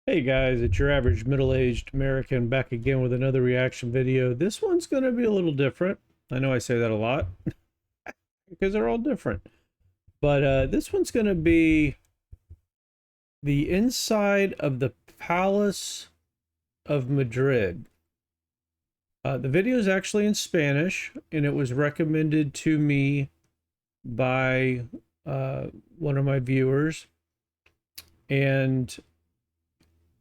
Hey guys, it's your average middle-aged American back again with another reaction video. This one's going to be a little different. I know I say that a lot because they're all different. But this one's going to be the inside of the Palace of Madrid. The video is actually in Spanish, and it was recommended to me by one of my viewers. And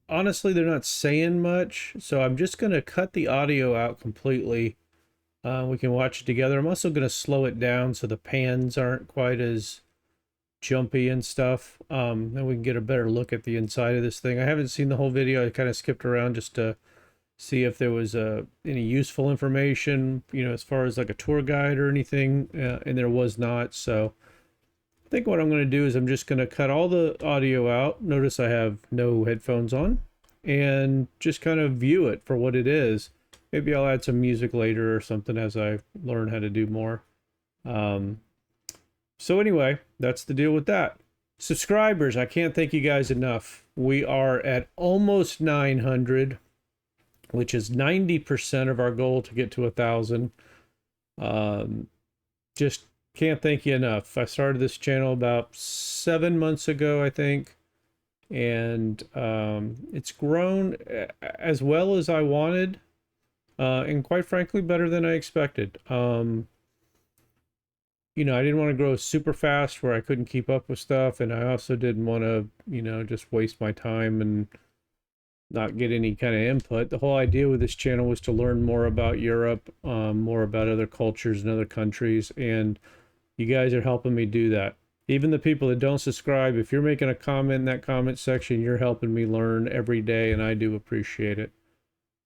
honestly, they're not saying much, so I'm just going to cut the audio out completely. We can watch it together. I'm also going to slow it down so the pans aren't quite as jumpy and stuff. And we can get a better look at the inside of this thing. I haven't seen the whole video. I kind of skipped around just to see if there was any useful information, as far as like a tour guide or anything, and there was not. So I think what I'm going to do is I'm just going to cut all the audio out. Notice I have no headphones on, and just kind of view it for what it is. Maybe I'll add some music later or something as I learn how to do more. So anyway, that's the deal with that. Subscribers, I can't thank you guys enough. We are at almost 900, which is 90% of our goal to get to 1,000. Just can't thank you enough. I started this channel about 7 months ago, I think, and it's grown as well as I wanted, and quite frankly, better than I expected. I didn't want to grow super fast where I couldn't keep up with stuff, and I also didn't want to, just waste my time and not get any kind of input. The whole idea with this channel was to learn more about Europe, more about other cultures and other countries, and you guys are helping me do that. Even the people that don't subscribe, if you're making a comment in that comment section, you're helping me learn every day, and I do appreciate it.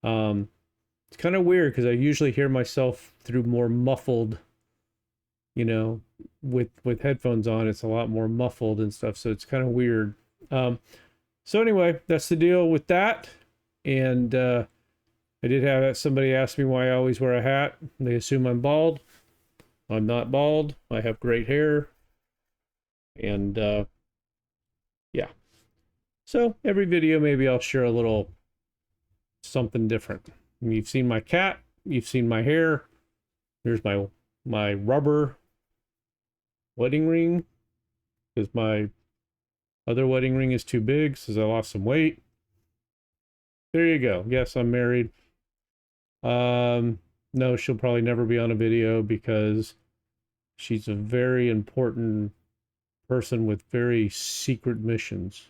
It's kind of weird because I usually hear myself through more muffled, with headphones on. It's a lot more muffled and stuff, so it's kind of weird. So anyway, that's the deal with that. And I did have somebody ask me why I always wear a hat. They assume I'm bald. I'm not bald. I have great hair. And yeah. So every video, maybe I'll share a little something different. You've seen my cat. You've seen my hair. Here's my rubber wedding ring, because my other wedding ring is too big since I lost some weight. There you go. Yes, I'm married. No, she'll probably never be on a video because she's a very important person with very secret missions.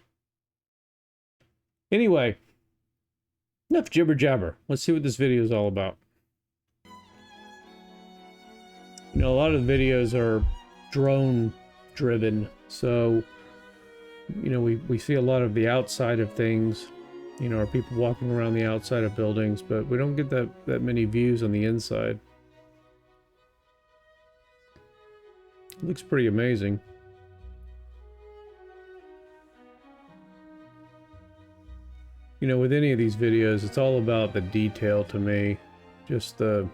Anyway, enough jibber jabber. Let's see what this video is all about. A lot of the videos are drone driven, so we see a lot of the outside of things, are people walking around the outside of buildings, but we don't get that many views on the inside. It looks pretty amazing. With any of these videos, it's all about the detail to me. Just the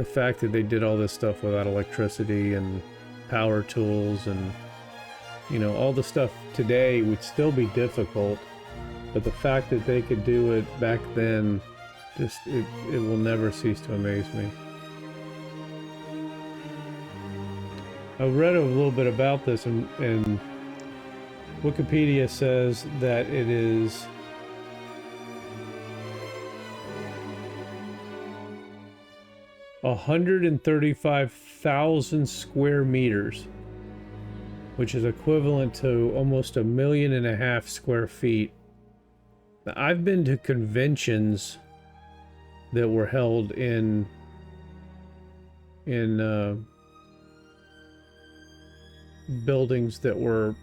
fact that they did all this stuff without electricity and power tools, and all the stuff today would still be difficult, but the fact that they could do it back then, just it will never cease to amaze me. I read a little bit about this, and Wikipedia says that it is 135,000 square meters, which is equivalent to almost 1.5 million square feet. Now, I've been to conventions that were held in buildings that were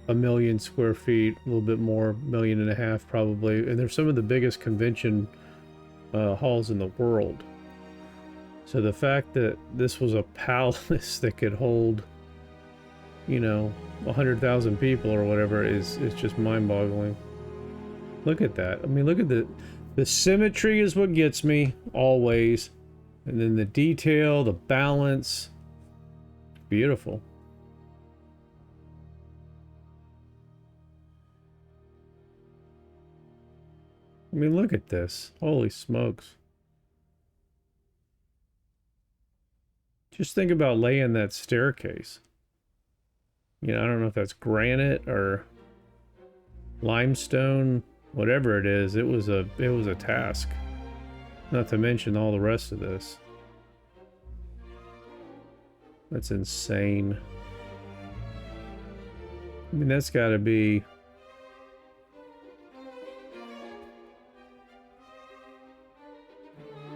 1 million square feet, a little bit more, 1.5 million probably, and they're some of the biggest convention halls in the world. So the fact that this was a palace that could hold, 100,000 people or whatever is just mind-boggling. Look at that. I mean, look at the symmetry is what gets me always, and then the detail, the balance, beautiful. I mean, look at this. Holy smokes. Just think about laying that staircase. You know, I don't know if that's granite or limestone, whatever it is. It was a task. Not to mention all the rest of this. That's insane. I mean, that's got to be...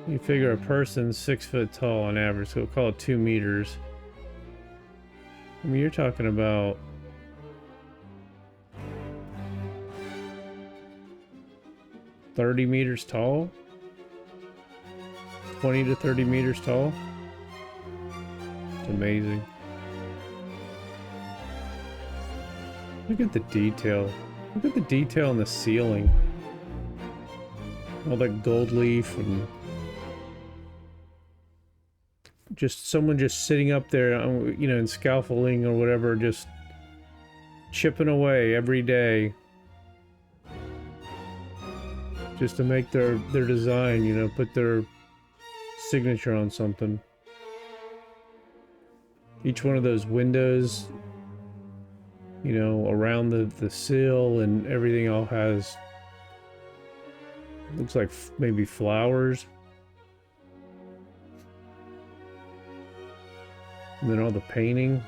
You figure a person's 6 foot tall on average, so we'll call it 2 meters. I mean, you're talking about... $30 meters tall? 20 to 30 meters tall? It's amazing. Look at the detail. Look at the detail in the ceiling. All that gold leaf and... Just someone just sitting up there, you know, in scaffolding or whatever, just chipping away every day. Just to make their design, you know, put their signature on something. Each one of those windows, you know, around the sill and everything all has, looks like maybe flowers. And then all the painting.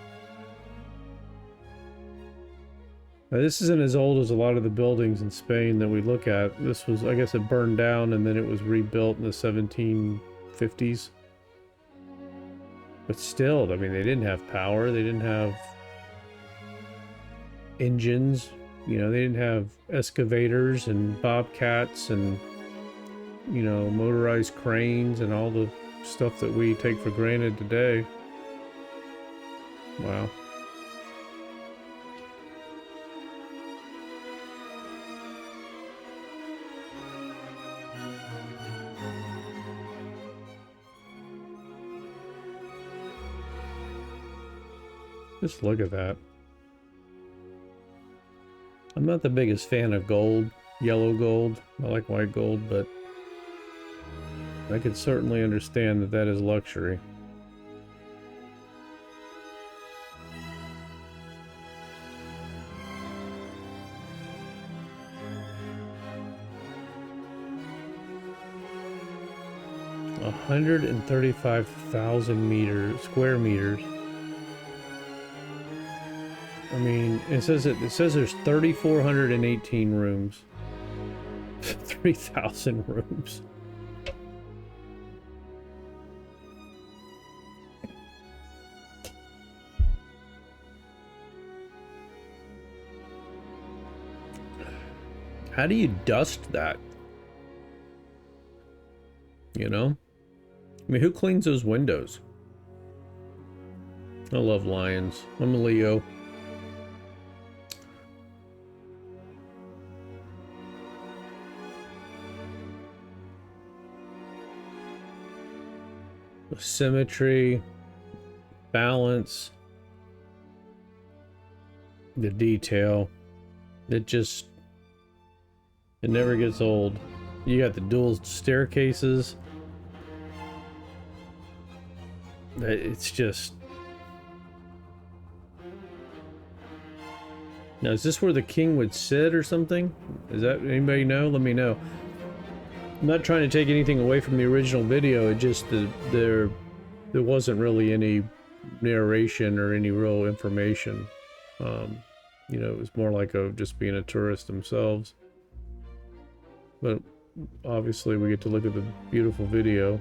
Now, this isn't as old as a lot of the buildings in Spain that we look at. This was, I guess, it burned down and then it was rebuilt in the 1750s. But still, I mean, they didn't have power. They didn't have engines. You know, they didn't have excavators and bobcats and, you know, motorized cranes and all the stuff that we take for granted today. Wow. Just look at that. I'm not the biggest fan of gold, yellow gold. I like white gold, but I could certainly understand that that is luxury. $135,000 square meters. I mean, it says there's 3,418 rooms. 3,000 rooms. How do you dust that? You know? I mean, who cleans those windows? I love lions. I'm a Leo. Symmetry, balance, the detail. It never gets old. You got the dual staircases. It's just... Now, is this where the king would sit or something? Is that... Anybody know? Let me know. I'm not trying to take anything away from the original video. It just... There wasn't really any narration or any real information. You know, it was more like just being a tourist themselves. But obviously we get to look at the beautiful video.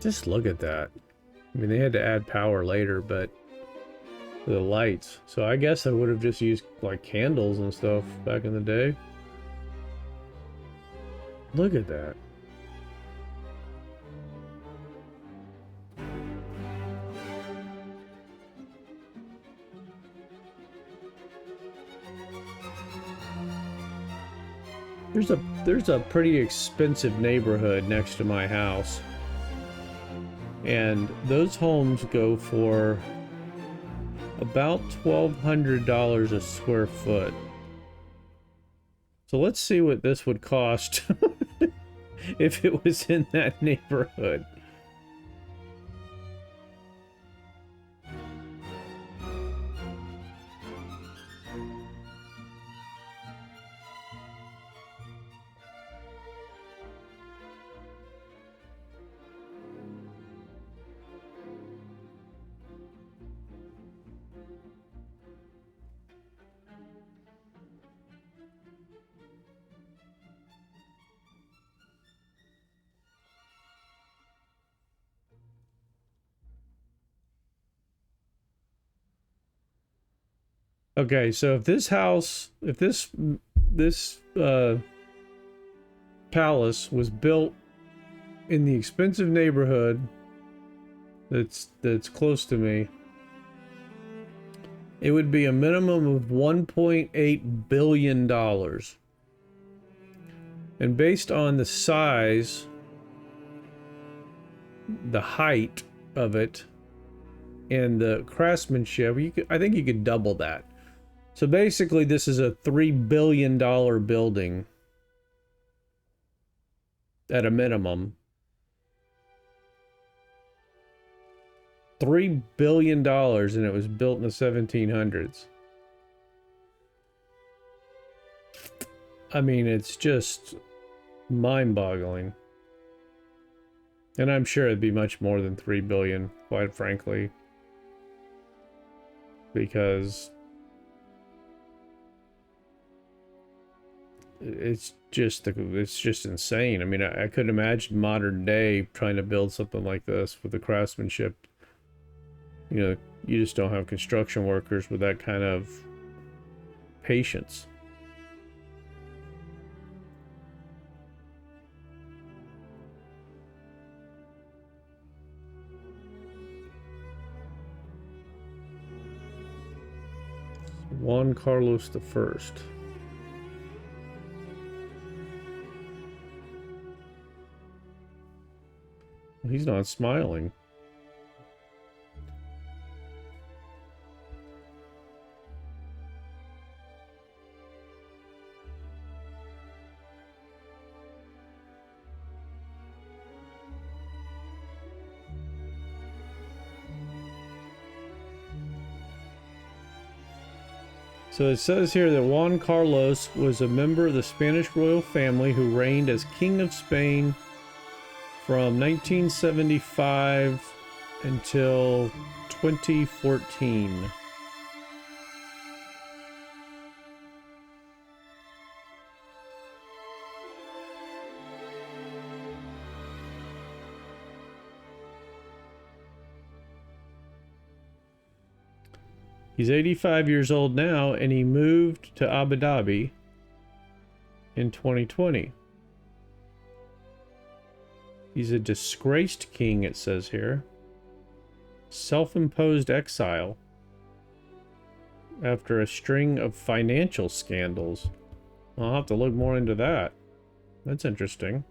Just look at that. I mean, they had to add power later, but the lights. So I guess I would have just used like candles and stuff back in the day. Look at that. There's a pretty expensive neighborhood next to my house. And those homes go for About $1,200 a square foot. So let's see what this would cost if it was in that neighborhood. Okay, so if this house, if this palace was built in the expensive neighborhood that's close to me, it would be a minimum of $1.8 billion. And based on the size, the height of it, and the craftsmanship, I think you could double that. So basically, this is a $3 billion building at a minimum. $3 billion, and it was built in the 1700s. I mean, it's just mind-boggling. And I'm sure it'd be much more than 3 billion, quite frankly. Because it's just insane. I mean, I couldn't imagine modern day trying to build something like this with the craftsmanship. You know, you just don't have construction workers with that kind of patience. Juan Carlos I. He's not smiling. So it says here that Juan Carlos was a member of the Spanish royal family who reigned as King of Spain from 1975 until 2014. He's 85 years old now, and he moved to Abu Dhabi in 2020. He's a disgraced king, it says here. Self-imposed exile after a string of financial scandals. I'll have to look more into that. That's interesting.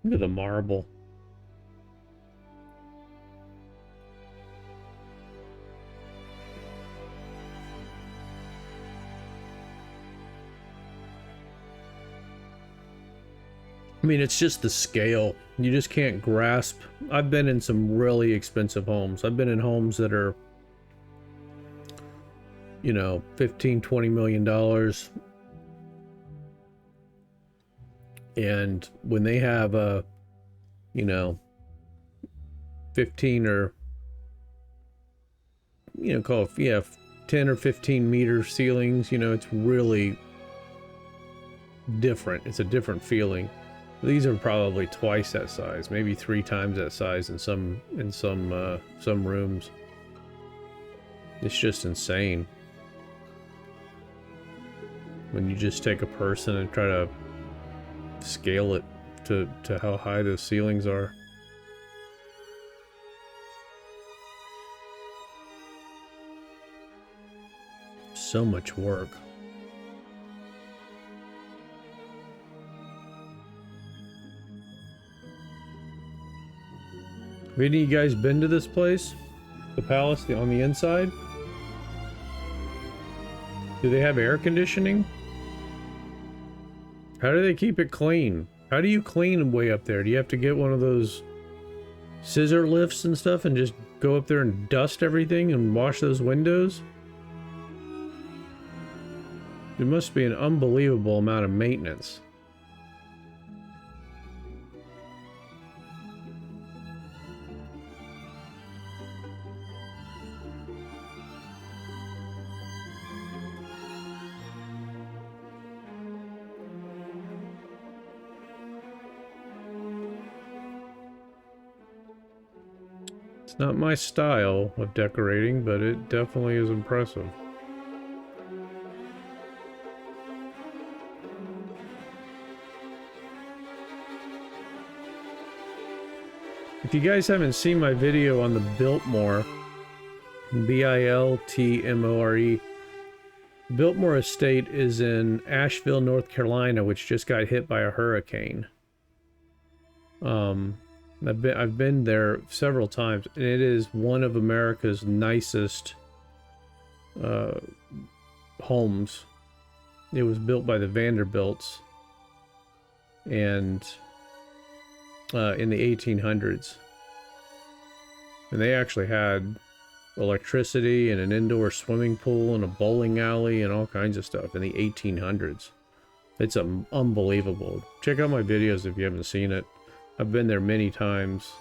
Look at the marble. I mean, it's just the scale. You just can't grasp. I've been in some really expensive homes. I've been in homes that are, you know, $15–20 million. And when they have a, you know, 15 or, you know, call it, yeah, 10 or 15 meter ceilings, you know, it's really different. It's a different feeling. These are probably twice that size, maybe 3 times that size in some rooms. It's just insane when you just take a person and try to scale it to how high the ceilings are. so much work. Have any of you guys been to this place? The palace on the inside? Do they have air conditioning? How do they keep it clean? How do you clean way up there? Do you have to get one of those scissor lifts and stuff and just go up there and dust everything and wash those windows? There must be an unbelievable amount of maintenance. It's not my style of decorating, but it definitely is impressive. If you guys haven't seen my video on the Biltmore, B-I-L-T-M-O-R-E, Biltmore Estate is in Asheville, North Carolina, which just got hit by a hurricane. I've been there several times, and it is one of America's nicest homes. It was built by the Vanderbilts, and in the 1800s, and they actually had electricity and an indoor swimming pool and a bowling alley and all kinds of stuff in the 1800s. It's unbelievable. Check out my videos if you haven't seen it. I've been there many times,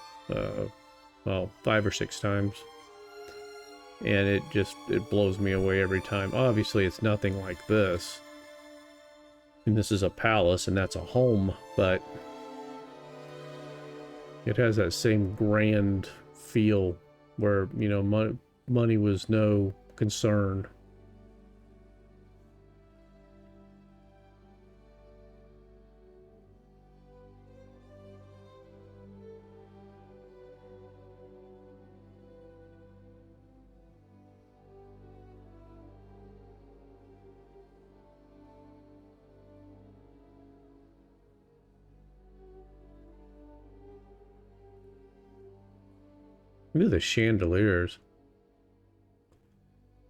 well, 5 or 6 times, and it blows me away every time. Obviously, it's nothing like this, and this is a palace, and that's a home, but it has that same grand feel where, you know, money was no concern. Look at the chandeliers.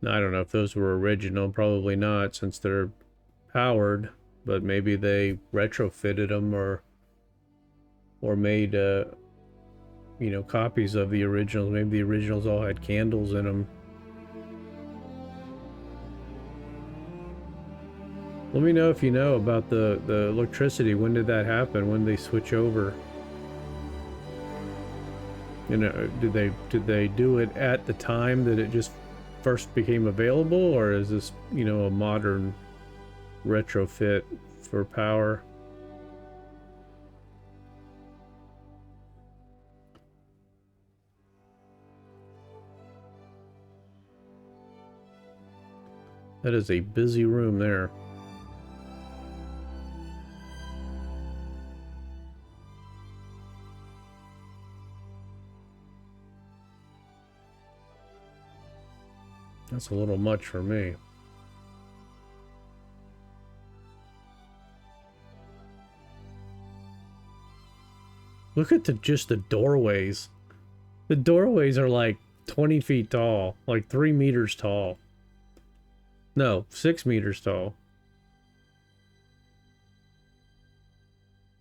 I don't know if those were original, probably not, since they're powered, but maybe they retrofitted them or made you know, copies of the originals. Maybe the originals all had candles in them. Let me know if you know about the electricity. When did that happen? When did they switch over? You know, did they do it at the time that it just first became available, or is this, you know, a modern retrofit for power? That is a busy room there. That's a little much for me. Look at just the doorways. The doorways are like 20 feet tall, like 3 meters tall. No, 6 meters tall.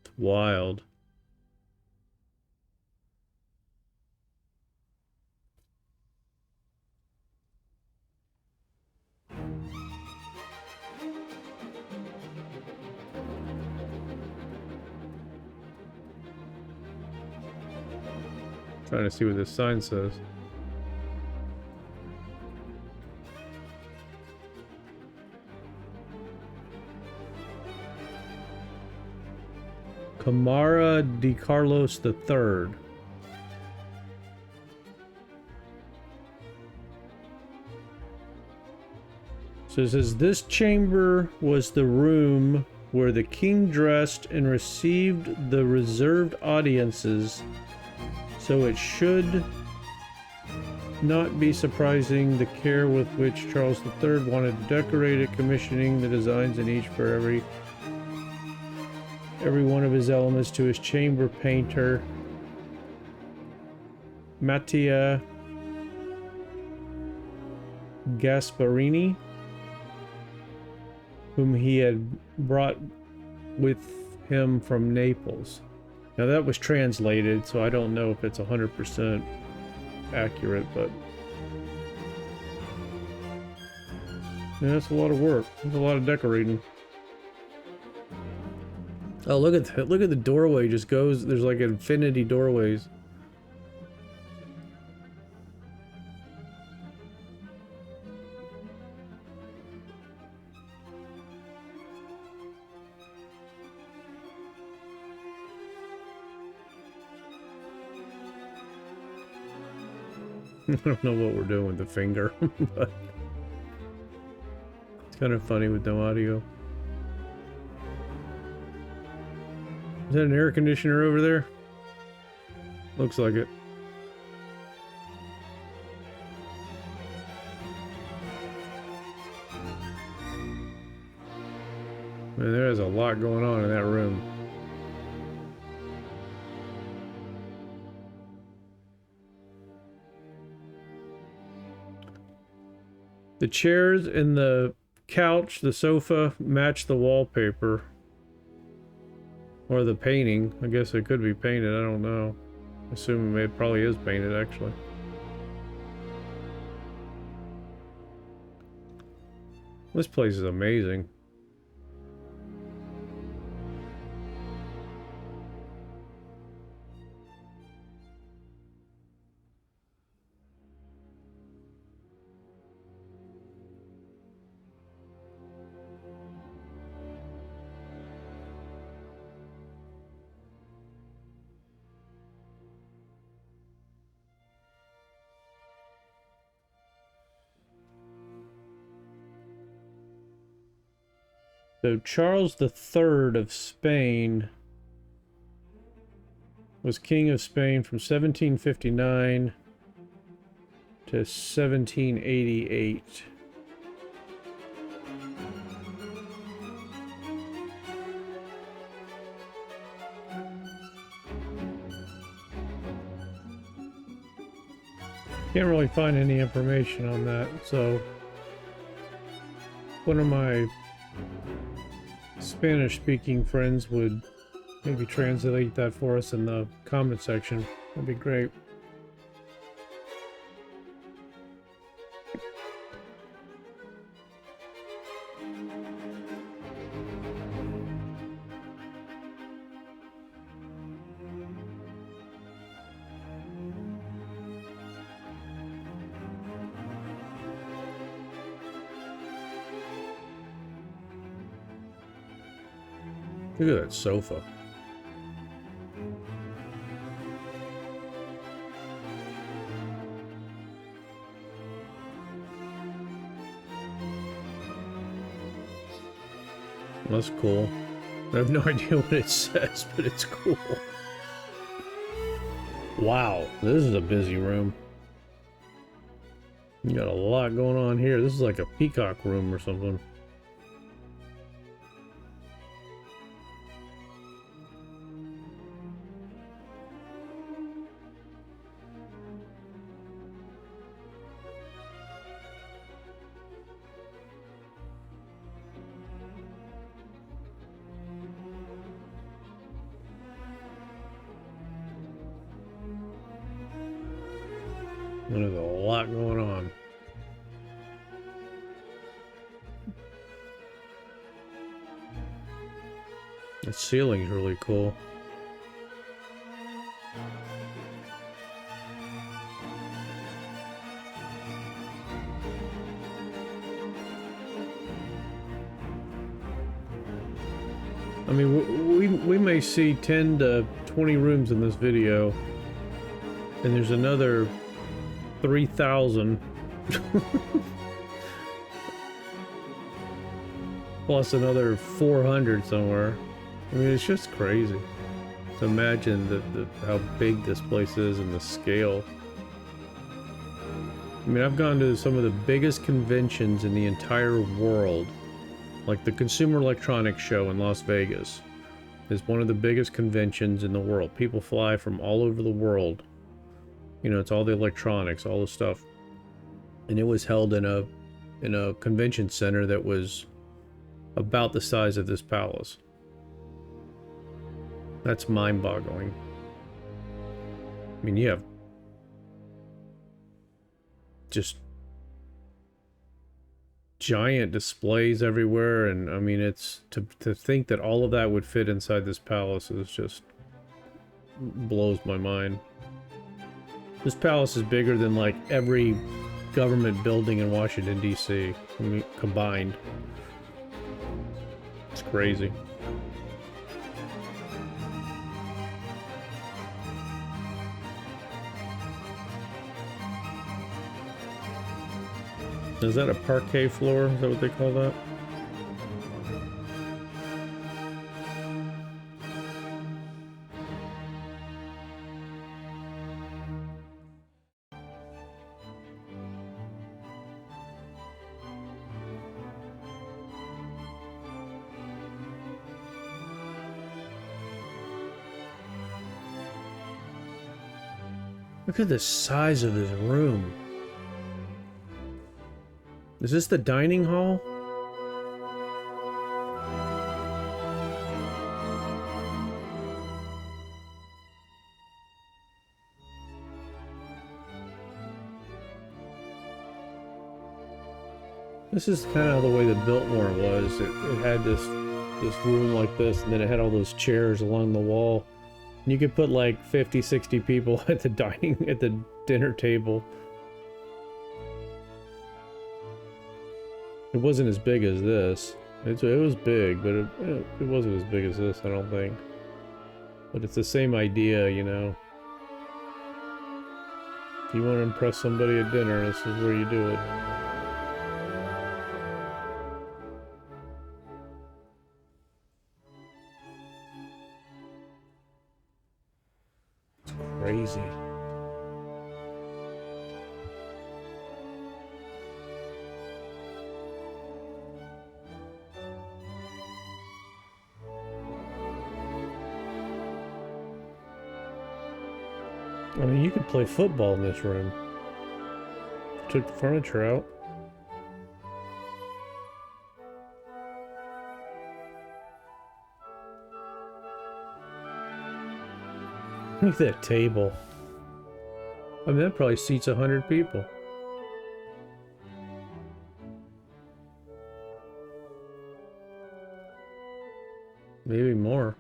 It's wild. Trying to see what this sign says. Camara de Carlos III. So it says, this chamber was the room where the king dressed and received the reserved audiences, so it should not be surprising the care with which Charles III wanted to decorate it, commissioning the designs in each for every one of his elements to his chamber painter, Mattia Gasparini, whom he had brought with him from Naples. Now that was translated, so I don't know if it's 100% accurate, but yeah, that's a lot of work. That's a lot of decorating. Oh, look at the doorway. Just goes. There's like infinity doorways. I don't know what we're doing with the finger, but it's kind of funny with no audio. Is that an air conditioner over there? Looks like it. Man, there is a lot going on in that room. The chairs and the couch, the sofa match the wallpaper. Or the painting. I guess it could be painted, I don't know. I assume it probably is painted, actually. This place is amazing. So Charles III of Spain was King of Spain from 1759 to 1788. Can't really find any information on that, so one of my Spanish-speaking friends would maybe translate that for us in the comment section. That'd be great. Look at that sofa. That's cool. I have no idea what it says, but it's cool. Wow, this is a busy room. You got a lot going on here. This is like a peacock room or something. There's a lot going on. The ceiling's really cool. I mean, we may see 10 to 20 rooms in this video, and there's another 3,000 plus another 400 somewhere. I mean, it's just crazy to imagine how big this place is and the scale. I mean, I've gone to some of the biggest conventions in the entire world. Like the Consumer Electronics Show in Las Vegas is one of the biggest conventions in the world. People fly from all over the world. You know, it's all the electronics, all the stuff. And it was held in a convention center that was about the size of this palace. That's mind-boggling. I mean, you have just giant displays everywhere, and I mean, it's to think that all of that would fit inside this palace is just blows my mind. This palace is bigger than like every government building in Washington D.C. I mean, combined. It's crazy. Is that a parquet floor? Is that what they call that? Look at the size of this room. Is this the dining hall? This is kind of the way the Biltmore was. It had this room like this, and then it had all those chairs along the wall. And you could put like 50, 60 people at the dinner table. It wasn't as big as this. It was big, but it wasn't as big as this, I don't think. But it's the same idea, you know. If you want to impress somebody at dinner, this is where you do it. It's crazy. I mean, you could play football in this room. Took the furniture out. Look at that table. I mean, that probably seats 100 people. Maybe more.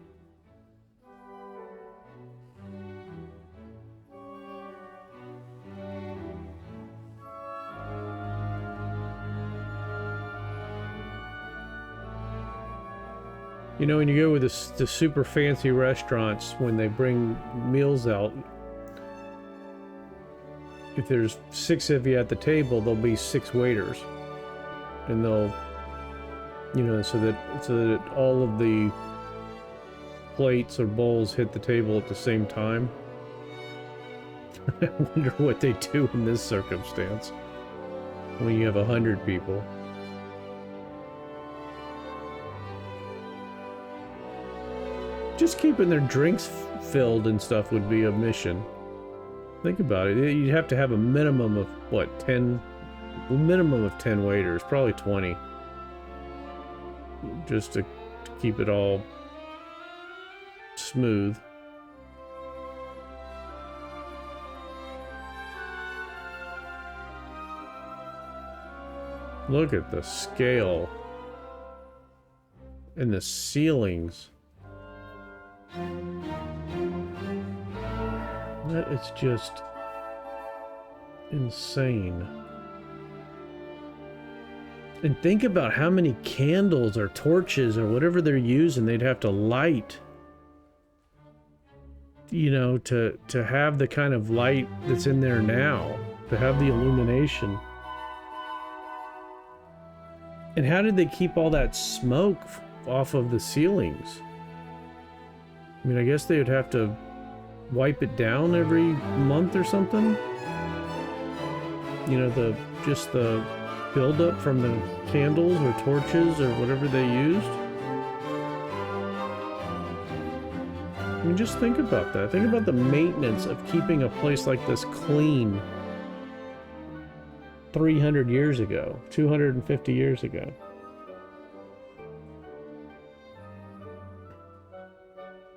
You know, when you go with the super fancy restaurants, when they bring meals out, if there's 6 of you at the table, there'll be 6 waiters, and they'll, you know, so that all of the plates or bowls hit the table at the same time. I wonder what they do in this circumstance when you have 100 people. Just keeping their drinks filled and stuff would be a mission. Think about it. You'd have to have a minimum of, what, 10? A minimum of 10 waiters, probably 20. Just to keep it all smooth. Look at the scale. And the ceilings. That is just insane. And think about how many candles or torches or whatever they're using they'd have to light, you know, to have the kind of light that's in there now, to have the illumination. And how did they keep all that smoke off of the ceilings? I mean, I guess they would have to wipe it down every month or something. You know, just the buildup from the candles or torches or whatever they used. I mean, just think about that. Think about the maintenance of keeping a place like this clean 300 years ago, 250 years ago.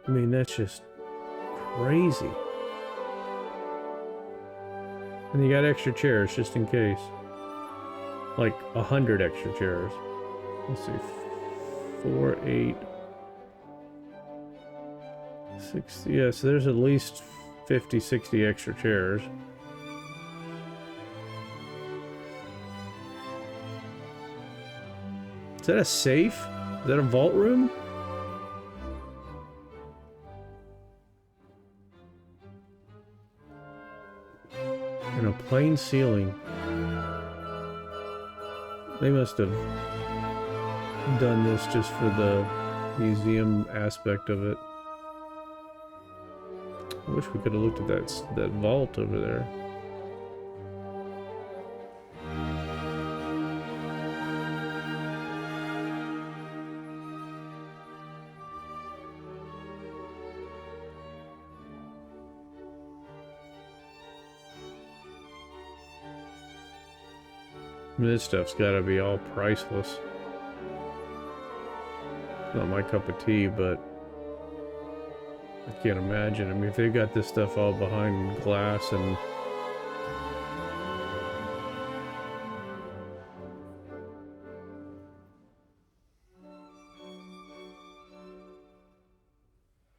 I mean, that's just crazy. And you got extra chairs just in case. Like 100 extra chairs. Let's see. 4, 8, 60. Yeah, so there's at least 50, 60 extra chairs. Is that a safe? Is that a vault room? And a plain ceiling. They must have done this just for the museum aspect of it. I wish we could have looked at that vault over there. I mean, this stuff's gotta be all priceless. Not my cup of tea, but I can't imagine. I mean, if they got this stuff all behind glass and...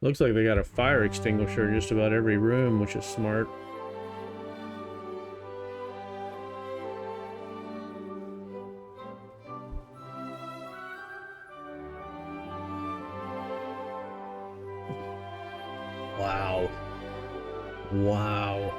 Looks like they got a fire extinguisher in just about every room, which is smart. Wow. Wow.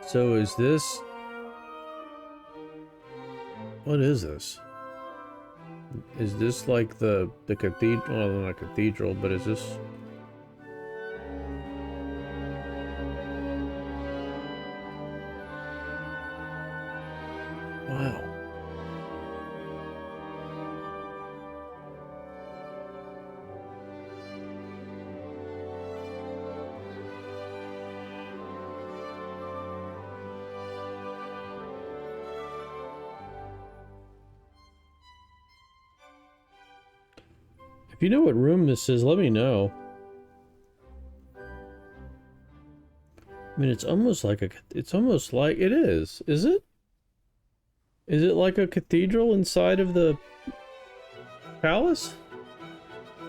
So is this... What is this? Is this like the cathedral? Well, not a cathedral, but is this... Wow. If you know what room this is, let me know. I mean, it's almost like it is. Is it? Is it like a cathedral inside of the palace?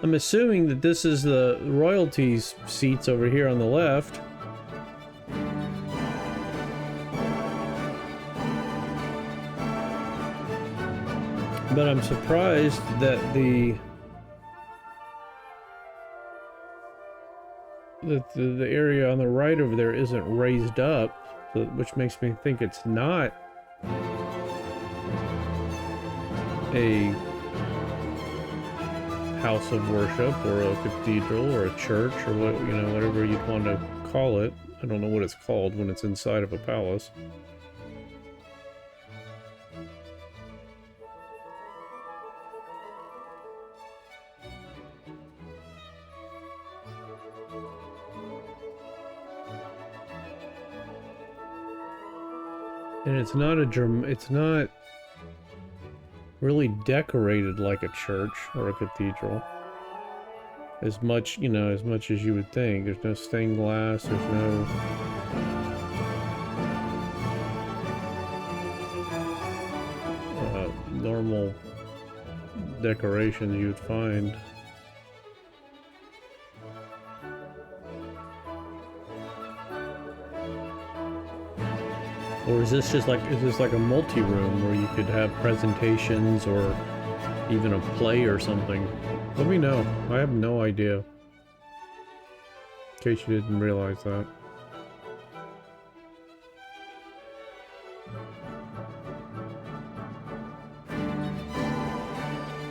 I'm assuming that this is the royalties' seats over here on the left. But I'm surprised that the area on the right over there isn't raised up, which makes me think it's not a house of worship or a cathedral or a church or what, you know, whatever you'd want to call it. I don't know what it's called when it's inside of a palace. And it's not really decorated like a church or a cathedral. As much, you know, as much as you would think. There's no stained glass, there's no... normal decorations you would find. Or is this just like, is this like a multi-room where you could have presentations or even a play or something? Let me know. I have no idea. case you didn't realize that.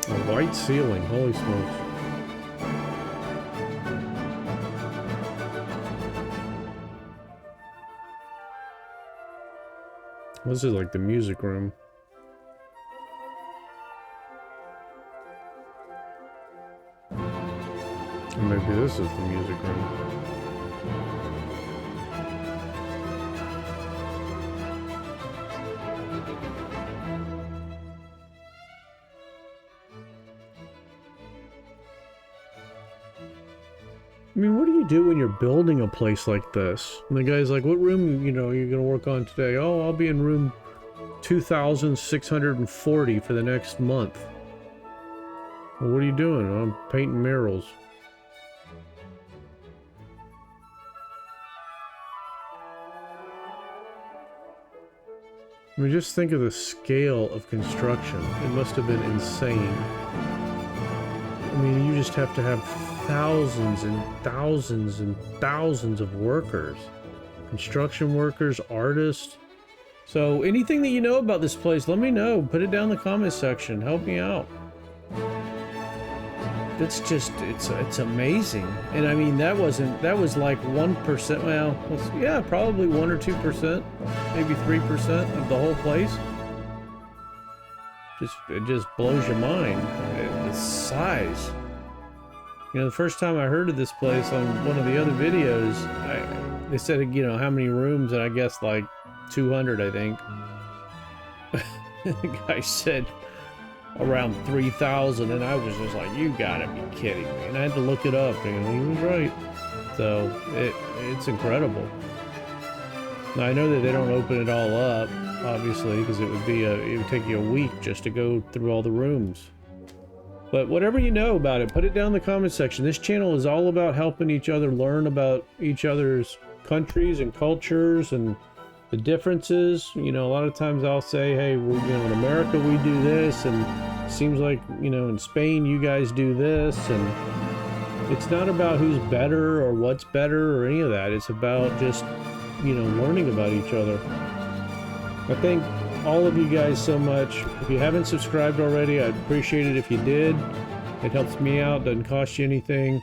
A white ceiling, holy smokes. This is like the music room. Or maybe this is the music room. I mean, what do you do when you're building a place like this? And the guy's like, what room, you know, you're going to work on today? Oh, I'll be in room 2640 for the next month. Well, what are you doing? I'm painting murals. I mean, just think of the scale of construction. It must have been insane. I mean, you just have to have thousands and thousands and thousands of workers. Construction workers, artists. So anything that you know about this place, let me know. Put it down in the comments section. Help me out. That's just, it's amazing. And I mean, that was like 1%. Well, yeah, probably 1 or 2%, maybe 3% of the whole place. It just blows your mind. The size. You know, the first time I heard of this place on one of the other videos, they said, you know, how many rooms, and I guess like 200, I think. The guy said around 3,000, and I was just like, you gotta be kidding me. And I had to look it up, and he was right. So, it's incredible. Now, I know that they don't open it all up, obviously, because it would take you a week just to go through all the rooms. But whatever you know about it, put it down in the comment section. This channel is all about helping each other learn about each other's countries and cultures and the differences. You know, a lot of times I'll say, hey, well, you know, in America we do this, and it seems like, you know, in Spain you guys do this, and it's not about who's better or what's better or any of that. It's about just, you know, learning about each other. I thank all of you guys so much. If you haven't subscribed already, I'd appreciate it if you did. It helps me out, doesn't cost you anything.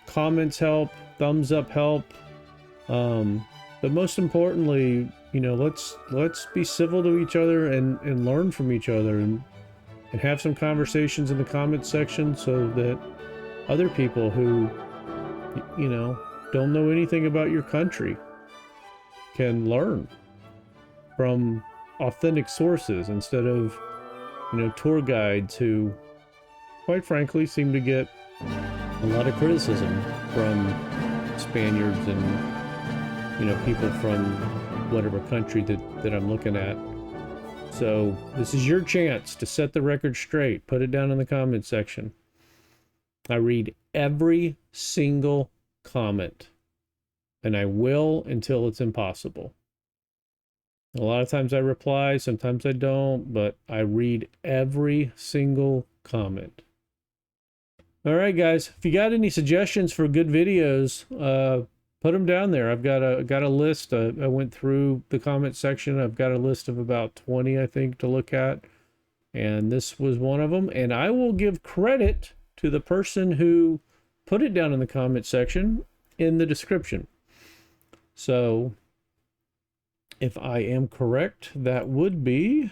Comments help, thumbs up help. But most importantly, you know, let's be civil to each other and learn from each other and have some conversations in the comments section so that other people who, you know, don't know anything about your country can learn from authentic sources instead of, you know, tour guides who, quite frankly, seem to get a lot of criticism from Spaniards and, you know, people from whatever country that I'm looking at. So this is your chance to set the record straight. Put it down in the comment section. I read every single comment, and I will until it's impossible. A lot of times I reply, sometimes I don't, but I read every single comment. All right, guys, if you got any suggestions for good videos, put them down there. I've got a list. I went through the comment section. I've got a list of about 20, I think, to look at, and this was one of them. And I will give credit to the person who put it down in the comment section in the description. So if I am correct, that would be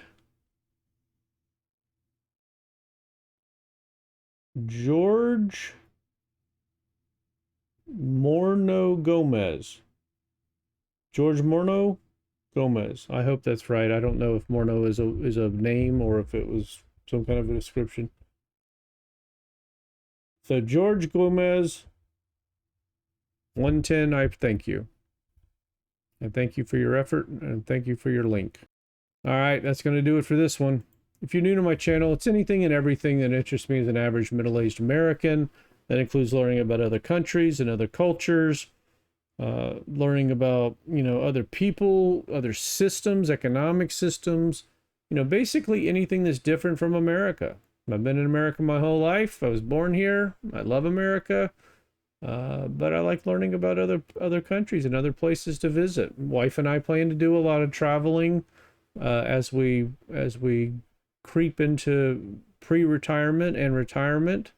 George Morno Gomez. George Morno Gomez. I hope that's right. I don't know if Morno is a name or if it was some kind of a description. So George Gomez 110, I thank you. And thank you for your effort, and thank you for your link. All right, that's going to do it for this one. If you're new to my channel, it's anything and everything that interests me as an average middle-aged American. That includes learning about other countries and other cultures, learning about, you know, other people, other systems, economic systems, you know, basically anything that's different from America. I've been in America my whole life. I was born here. I love America. But I like learning about other countries and other places to visit. Wife and I plan to do a lot of traveling as we creep into pre-retirement and retirement.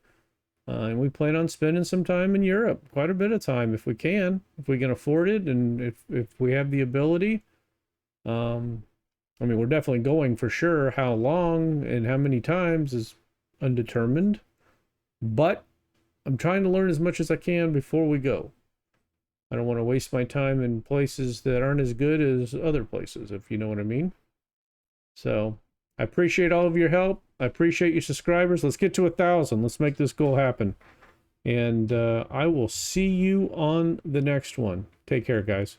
And we plan on spending some time in Europe, quite a bit of time if we can afford it, and if we have the ability. I mean, we're definitely going for sure. How long and how many times is undetermined, but I'm trying to learn as much as I can before we go. I don't want to waste my time in places that aren't as good as other places, if you know what I mean. So I appreciate all of your help. I appreciate your subscribers. Let's get to 1,000. Let's make this goal happen. And I will see you on the next one. Take care, guys.